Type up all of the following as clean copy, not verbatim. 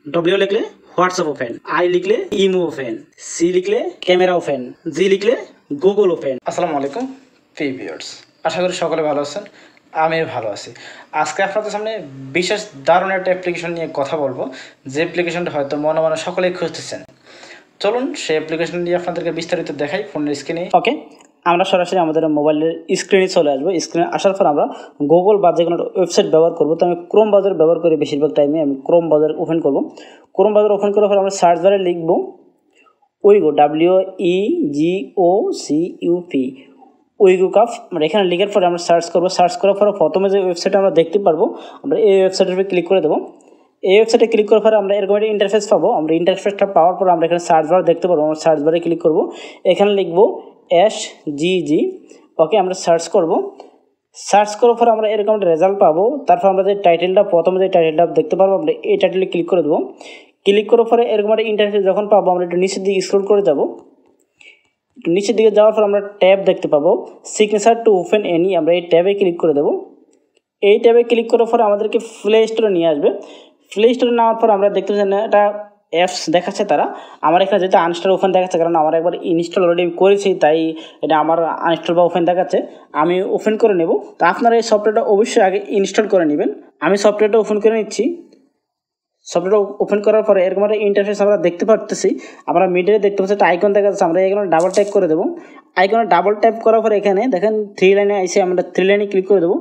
W लिखले WhatsApp open, I লিখলে imo open, C লিখলে ক্যামেরা ওপেন, জি লিখলে গুগল ওপেন। আসসালামু আলাইকুম ভিউয়ার্স, আশা করি সকলে ভালো আছেন, আমিও ভালো আছি। আজকে আপনাদের সামনে বিশেষ দারুণ একটা অ্যাপ্লিকেশন নিয়ে কথা বলবো, যে অ্যাপ্লিকেশনটা হয়তো মনে মনে সকলেই খুঁজতেছেন। চলুন সেই অ্যাপ্লিকেশন নিয়ে আপনাদেরকে বিস্তারিত দেখাই ফোনের স্ক্রিনে। ওকে, আমরা সরাসরি আমাদের মোবাইলের স্ক্রিনে চলে আসবো। স্ক্রিনে আসার পর আমরা গুগল বা যে কোনো ওয়েবসাইট ব্যবহার করবো। তো আমি ক্রোম ব্রাউজার ব্যবহার করি বেশিরভাগ টাইমে। আমি ক্রোম ব্রাউজার ওপেন করবো। ক্রোম ব্রাউজার ওপেন করার পর আমরা সার্চ বারে লিখবো উইগো, WEGOCUP, উইগো কাপ। আমরা এখানে লিখার পরে আমরা সার্চ করবো। সার্চ করার পরে প্রথমে যে ওয়েবসাইট আমরা দেখতে পারবো, আমরা এই ওয়েবসাইটের উপরে ক্লিক করে দেবো। এই ওয়েবসাইটে ক্লিক করার পরে আমরা এরকম একটা ইন্টারফেস পাবো। আমরা ইন্টারফেসটা পাওয়ার পর আমরা এখানে সার্চ বার দেখতে পারবো। আমরা সার্চ বারে ক্লিক করবো, এখানে লিখবো SGG। ওকে, আমরা সার্চ করবো। সার্চ করার পর আমরা এরকম একটা রেজাল্ট পাবো। তারপর আমরা যে টাইটেলটা, প্রথমে যে টাইটেলটা দেখতে পারবো, আমরা এই টাইটেলে ক্লিক করে দেবো। ক্লিক করার পরে এরকম একটা ইন্টারফেস যখন পাবো, আমরা একটু নিচের দিকে স্ক্রল করে যাবো। একটু নিচের দিকে যাওয়ার পর আমরা ট্যাব দেখতে পাবো, সিগনেচার টু ওপেন এনি। আমরা এই ট্যাবে ক্লিক করে দেবো। এই ট্যাবে ক্লিক করার পর আমাদেরকে প্লে স্টোরে নিয়ে আসবে। প্লে স্টোরে নেওয়ার পর আমরা দেখতে পাচ্ছি না এটা অ্যাপস দেখাচ্ছে তারা। আমার এখানে যেটা আনইনস্টল ওপেন দেখাচ্ছে, কারণ আমার একবার ইনস্টল অলরেডি করেছি, তাই এটা আমার আনইনস্টল বা ওপেন দেখাচ্ছে। আমি ওপেন করে নেব। তো আপনারা এই সফটওয়্যারটা অবশ্যই আগে ইনস্টল করে নেবেন। আমি সফটওয়্যারটা ওপেন করে নিচ্ছি। সফটওয়্যার ওপেন করার পরে এরকম একটা ইন্টারফেস আমরা দেখতে পাচ্ছি। আমরা মিডিলে দেখতে পাচ্ছি একটা আইকন দেখা যাচ্ছে। আমরা এখানে ডাবল ট্যাপ করে দেবো। আইকনে ডাবল ট্যাপ করার পরে এখানে দেখেন থ্রি লাইনে এসে আমরা থ্রি লাইনে ক্লিক করে দেবো।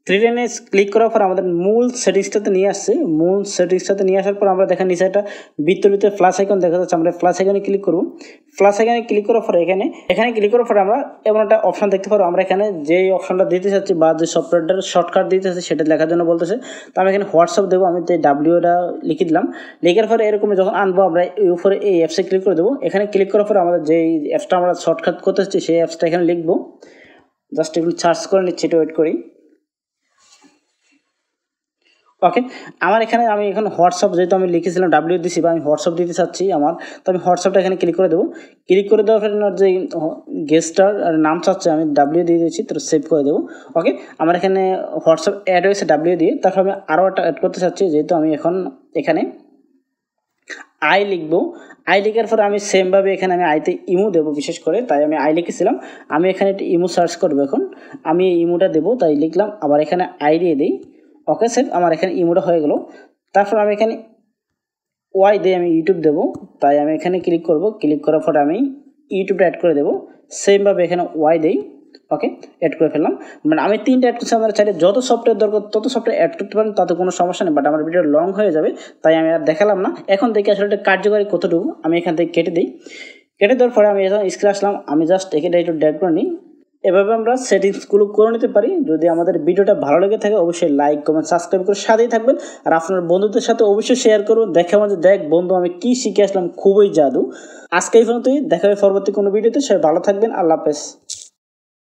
থ্রি লাইনে ক্লিক করার পর আমাদের মূল সেটিংসটাতে নিয়ে আসছে। মূল সেটিংসটাতে নিয়ে আসার পর আমরা দেখেন নিচে একটা বৃত্তের ভিতরে প্লাস আইকন দেখা যাচ্ছে। আমরা প্লাস আইকনে ক্লিক করবো। প্লাস আইকনে ক্লিক করার পরে এখানে ক্লিক করার পরে আমরা এমন একটা অপশন দেখতে পারবো। আমরা এখানে যেই অপশনটা দিতে চাচ্ছি বা যে সফটওয়্যারটার শর্টকাট দিতে চাচ্ছি সেটা লেখার জন্য বলতেছে। তো আমি এখানে হোয়াটসঅ্যাপ দেবো। আমি তো ডাব্লিউটা লিখে দিলাম। লেখার পরে এরকম যখন আনবো, আমরা এই উপরে এই অ্যাপসে ক্লিক করে দেবো। এখানে ক্লিক করার পরে আমাদের যেই অ্যাপসটা আমরা শর্টকাট করতে চাচ্ছি সেই অ্যাপসটা এখানে লিখবো। জাস্ট একটু সার্চ করে নিচ্ছি, এটা ওয়েট করি। ওকে, আমার এখানে আমি এখন হোয়াটসঅ্যাপ, যেহেতু আমি লিখেছিলাম ডাব্লিউ দিছি বা আমি হোয়াটসঅ্যাপ দিতে চাচ্ছি আমার, তো আমি হোয়াটসঅ্যাপটা এখানে ক্লিক করে দেবো। ক্লিক করে দেওয়ার পরে যে গেস্টটার নাম চাচ্ছে আমি ডাব্লিউ দিয়ে দিয়েছি, তো সেভ করে দেবো। ওকে, আমার এখানে হোয়াটসঅ্যাপ অ্যাড হয়েছে ডাব্লিউ দিয়ে। তারপর আমি আরও একটা অ্যাড করতে চাচ্ছি, যেহেতু আমি এখন এখানে আই লিখবো। আই লিখার পরে আমি সেমভাবে এখানে আমি আইতে ইমো দেবো বিশেষ করে, তাই আমি আই লিখেছিলাম। আমি এখানে একটা ইমো সার্চ করবো। এখন আমি ইমোটা দেবো, তাই লিখলাম। আবার এখানে আই দিয়ে দিই। ওকে সেভ, আমার এখানে ইমোটা হয়ে গেল। তারপর আমি এখানে ওয়াই দিয়ে আমি ইউটিউব দেবো, তাই আমি এখানে ক্লিক করব। ক্লিক করার পরে আমি ইউটিউবটা অ্যাড করে দেবো। সেমভাবে এখানে ওয়াই দেই। ওকে, অ্যাড করে ফেললাম। মানে আমি তিনটা অ্যাড করছি। আপনারা চাইলে যত সফটওয়্যার দরকার তত সফটওয়্যার অ্যাড করতে পারেন, তাতে কোনো সমস্যা নেই। বাট আমার ভিডিও লং হয়ে যাবে, তাই আমি আর দেখালাম না। এখন দেখি আসলে এটা কার্যকারী কতটুকু। আমি এখান থেকে কেটে দিই। কেটে দেওয়ার পরে আমি যখন স্ক্রিনে আসলাম, আমি জাস্ট এখানে একটু ড্র্যাগ করে নিই। এভাবে আমরা সেটিংসগুলো করে নিতে পারি। যদি আমাদের ভিডিওটা ভালো লেগে থাকে অবশ্যই লাইক, কমেন্ট, সাবস্ক্রাইব করে সাথেই থাকবেন। আর আপনার বন্ধুদের সাথে অবশ্যই শেয়ার করুন। দেখে আমাদের দেখ বন্ধু আমি কি শিখে আসলাম, খুবই জাদু। আজকে এই পর্যন্তই, দেখা হবে পরবর্তী কোনো ভিডিওতে। সবাই ভালো থাকবেন। আল্লাহ হাফেজ।